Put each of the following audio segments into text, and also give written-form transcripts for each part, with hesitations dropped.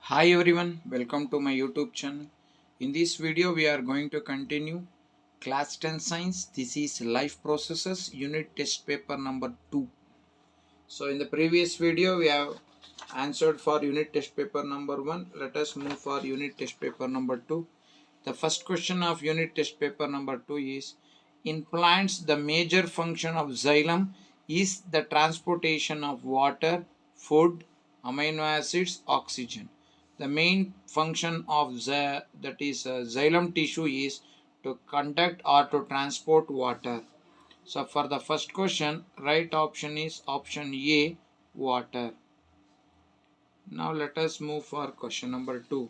Hi everyone, welcome to my YouTube channel. In this video we are going to continue class 10 science. This is life processes unit test paper number 2. So in the previous video we have answered for unit test paper number 1. Let us move for unit test paper number 2. The first question of unit test paper number 2 is, in plants the major function of xylem is the transportation of water, food, amino acids, oxygen. The main function of xylem tissue is to conduct or to transport water. So for the first question, right option is option A, water. Now let us move for question number 2.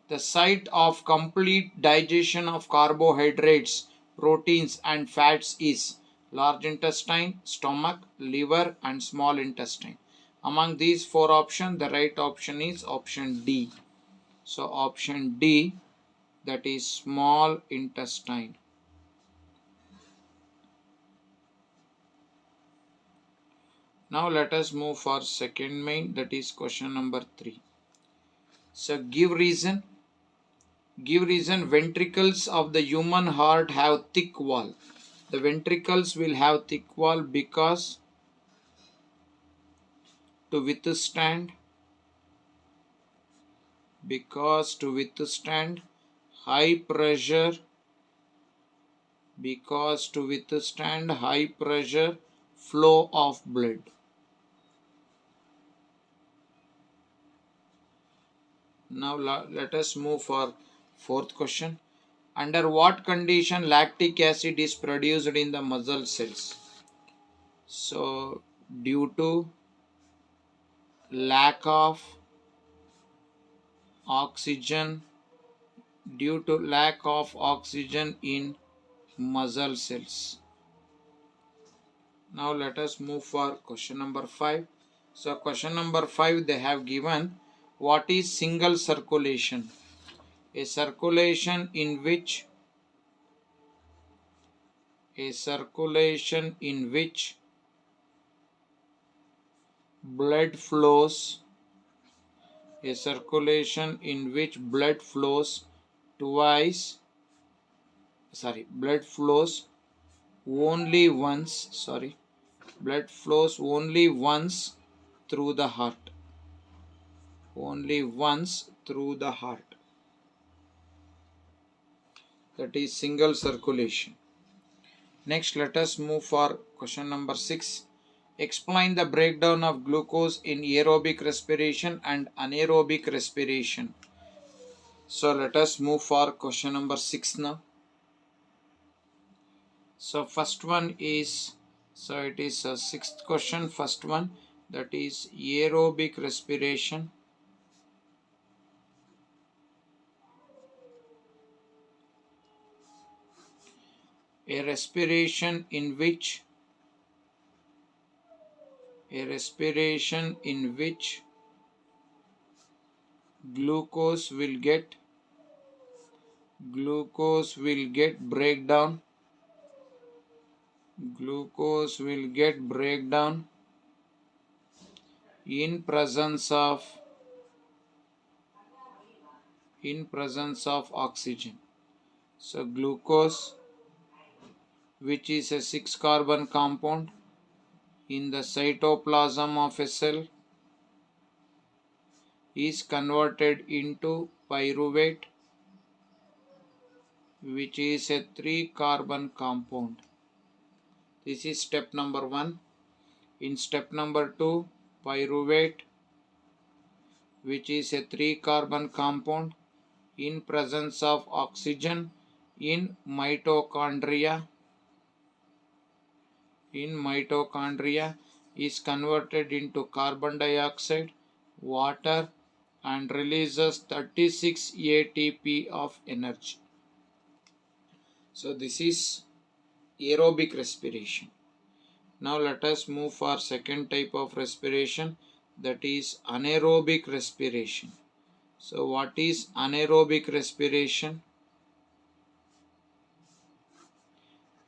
The site of complete digestion of carbohydrates, proteins and fats is large intestine, stomach, liver and small intestine. Among these four options, the right option is option D. So option D, that is small intestine. Now let us move for second main, that is question number 3. So give reason. Give reason. Ventricles of the human heart have thick wall. The ventricles will have thick wall because to withstand high pressure flow of blood. Now let us move for fourth question. Under what condition lactic acid is produced in the muscle cells? So due to lack of oxygen in muscle cells. Now let us move for question number 5. So question number 5, they have given what is single circulation? A circulation in which blood flows only once through the heart. That is single circulation. Next, let us move for question number 6. Explain the breakdown of glucose in aerobic respiration and anaerobic respiration. So let us move for question number 6 now. So first one is, so it is a sixth question. First one, that is aerobic respiration. A respiration in which glucose will get breakdown in presence of oxygen. So glucose, which is a 6 carbon compound in the cytoplasm of a cell, is converted into pyruvate, which is a 3 carbon compound. This is step number 1. In step number 2, pyruvate, which is a 3 carbon compound in presence of oxygen in mitochondria is converted into carbon dioxide, water and releases 36 ATP of energy. So this is aerobic respiration. Now let us move for second type of respiration, that is anaerobic respiration. So what is anaerobic respiration?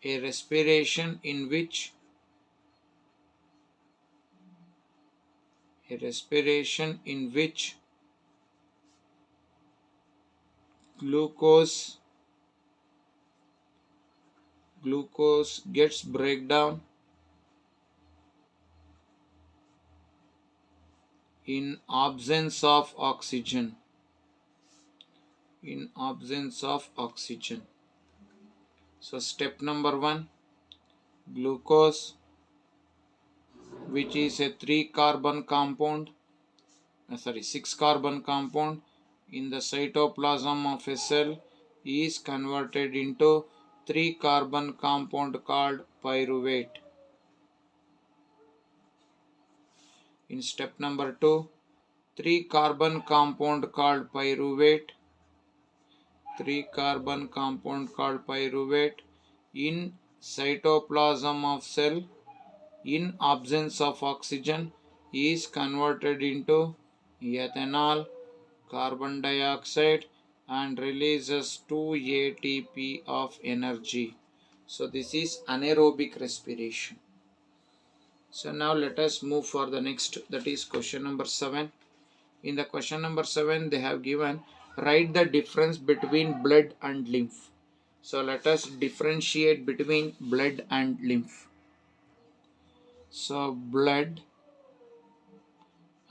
A respiration in which glucose gets breakdown in absence of oxygen. So step number 1, glucose, which is a 6 carbon compound in the cytoplasm of a cell, is converted into 3 carbon compound called pyruvate. In step number 2, 3 carbon compound called pyruvate in cytoplasm of cell in absence of oxygen is converted into ethanol, carbon dioxide, and releases 2 ATP of energy. So this is anaerobic respiration. So now let us move for the next, that is question number 7. In the question number 7 they have given, write the difference between blood and lymph. So let us differentiate between blood and lymph. So blood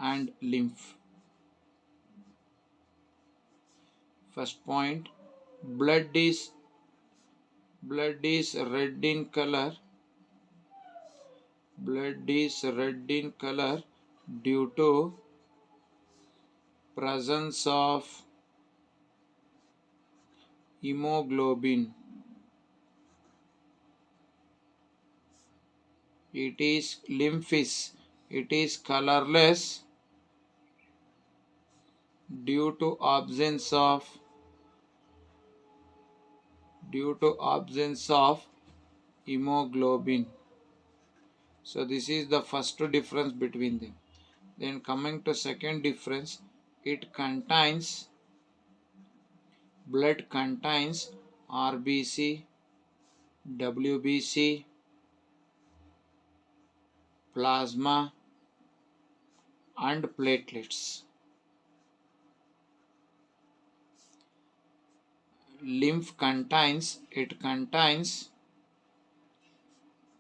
and lymph. First point, blood is red in color. Blood is red in color due to presence of hemoglobin. It is colorless due to absence of hemoglobin. So this is the first difference between them. Then coming to second difference, blood contains RBC, WBC, plasma, and platelets. Lymph contains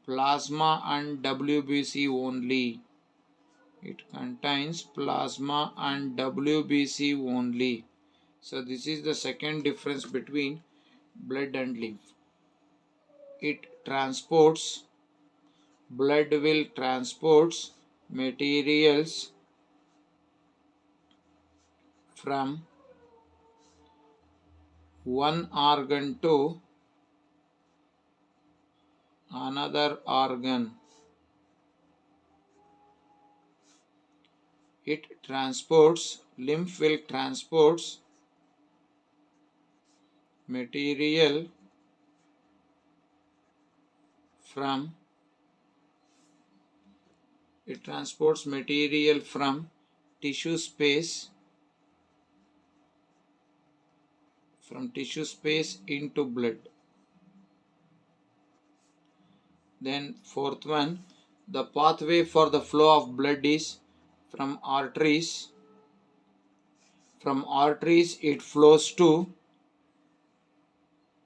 plasma and WBC only. So this is the second difference between blood and lymph. Blood will transport materials from one organ to another organ. Lymph will transport material from tissue space into blood. Then fourth one, the pathway for the flow of blood is from arteries. From arteries it flows to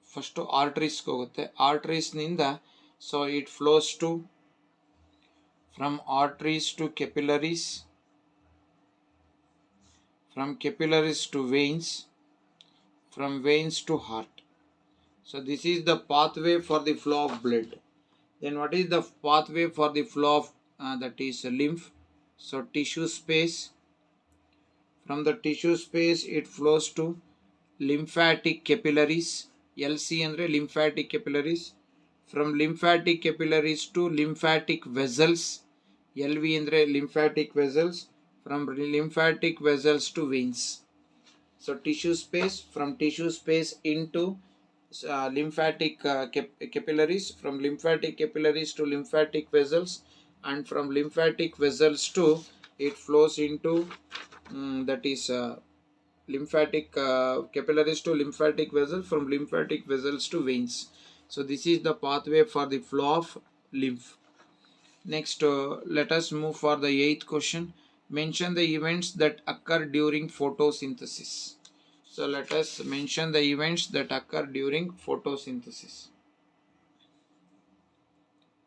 first arteries hoಗುತ್ತೆ. Arteries ninda, so it flows to from arteries to capillaries, from capillaries to veins, from veins to heart. So this is the pathway for the flow of blood. Then what is the pathway for the flow of that is lymph? So tissue space. From the tissue space it flows to lymphatic capillaries. LC andre lymphatic capillaries. From lymphatic capillaries to lymphatic vessels. LV andre lymphatic vessels. From lymphatic vessels to veins. So tissue space, from tissue space into lymphatic capillaries, from lymphatic capillaries to lymphatic vessels, and from lymphatic vessels to it flows into that is lymphatic capillaries to lymphatic vessels, from lymphatic vessels to veins. So this is the pathway for the flow of lymph. Next, let us move for the 8th question. Mention the events that occur during photosynthesis. So let us mention the events that occur during photosynthesis.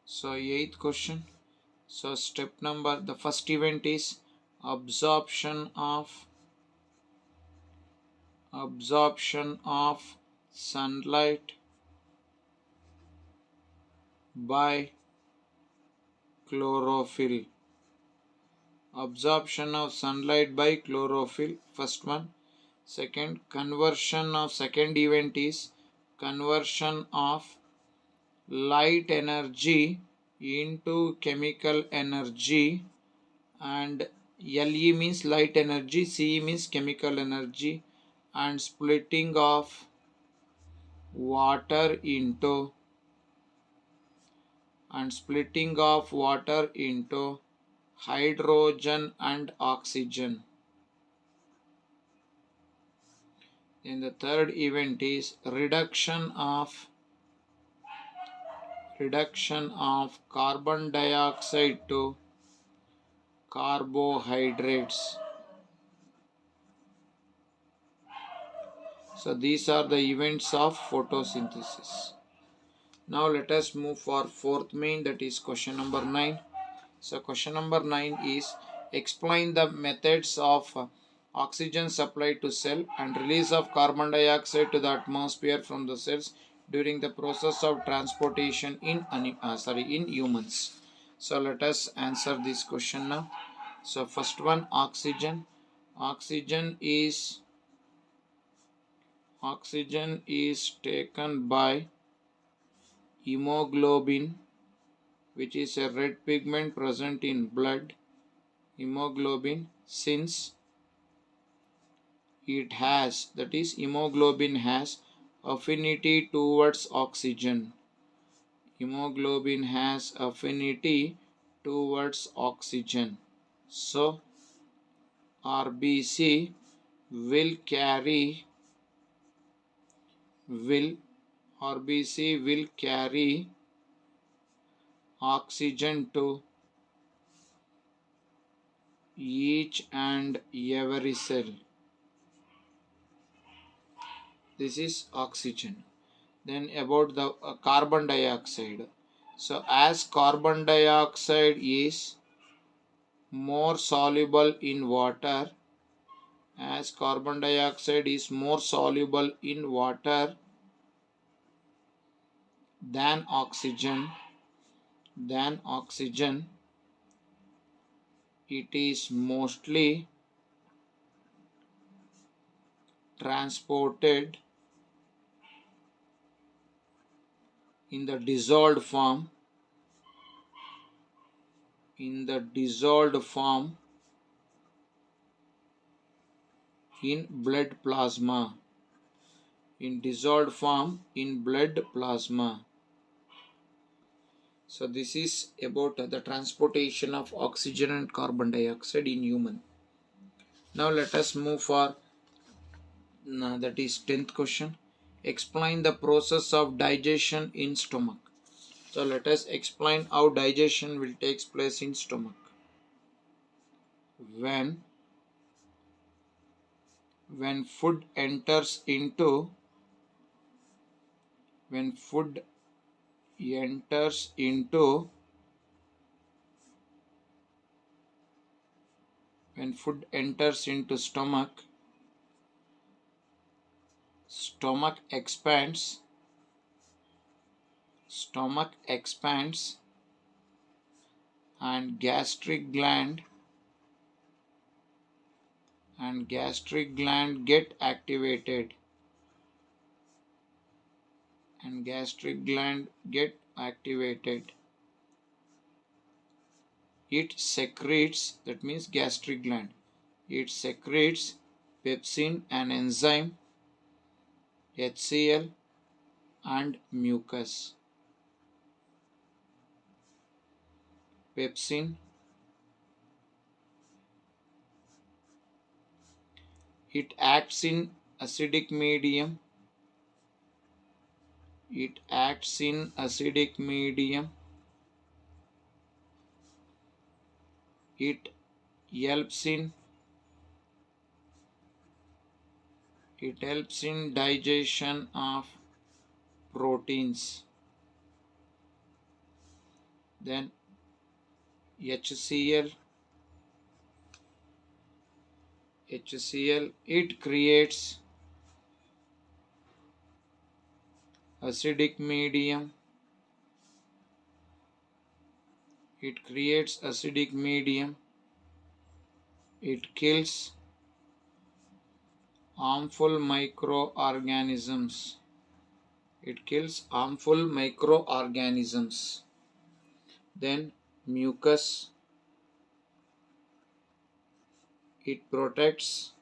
So eighth question. So the first event is absorption of sunlight by chlorophyll. Absorption of sunlight by chlorophyll, first one. Second event is conversion of light energy into chemical energy, and Le means light energy, Ce means chemical energy, and water into splitting of water into hydrogen and oxygen. Then the third event is reduction of carbon dioxide to carbohydrates. So these are the events of photosynthesis. Now let us move for fourth main, that is question number 9. So question number 9 is explain the methods of oxygen supply to cell and release of carbon dioxide to the atmosphere from the cells during the process of transportation in humans. So let us answer this question now. So first one, oxygen. Oxygen is taken by hemoglobin, which is a red pigment present in blood. Hemoglobin, since hemoglobin has affinity towards oxygen. Hemoglobin has affinity towards oxygen. So RBC will carry oxygen to each and every cell. This is oxygen. Then about the carbon dioxide. So as carbon dioxide is more soluble in water, than oxygen, it is mostly transported in the dissolved form in blood plasma. So this is about the transportation of oxygen and carbon dioxide in human. Now let us move for that is 10th question. Explain the process of digestion in stomach. So let us explain how digestion will take place in stomach. When food enters into stomach, stomach expands and gastric gland get activated, it secretes, that means gastric gland, it secretes pepsin, an enzyme, HCl and mucus. Pepsin, it acts in acidic medium, it helps in It helps in digestion of proteins. Then HCl, it creates acidic medium. It creates acidic medium. It kills harmful microorganisms. It kills harmful microorganisms. Then mucus. It protects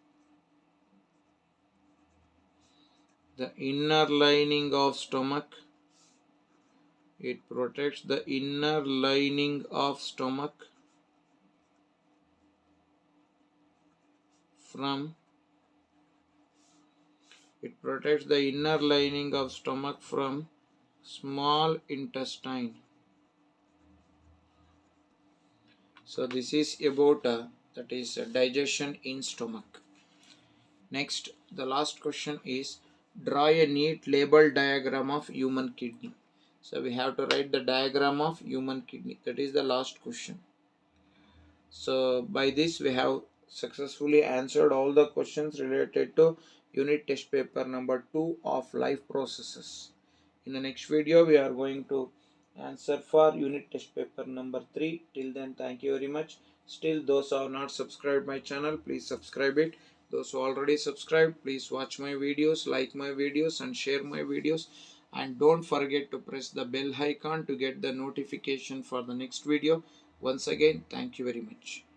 the inner lining of stomach. It protects the inner lining of stomach from small intestine. So this is about that is digestion in stomach. Next, the last question is draw a neat label diagram of human kidney. So we have to write the diagram of human kidney. That is the last question. So by this we have successfully answered all the questions related to unit test paper number 2 of life processes. In the next video we are going to answer for unit test paper number 3. Till then, thank you very much. Still, those who have not subscribed my channel, please subscribe it. Those who already subscribed, please watch my videos, like my videos and share my videos. And don't forget to press the bell icon to get the notification for the next video. Once again, thank you very much.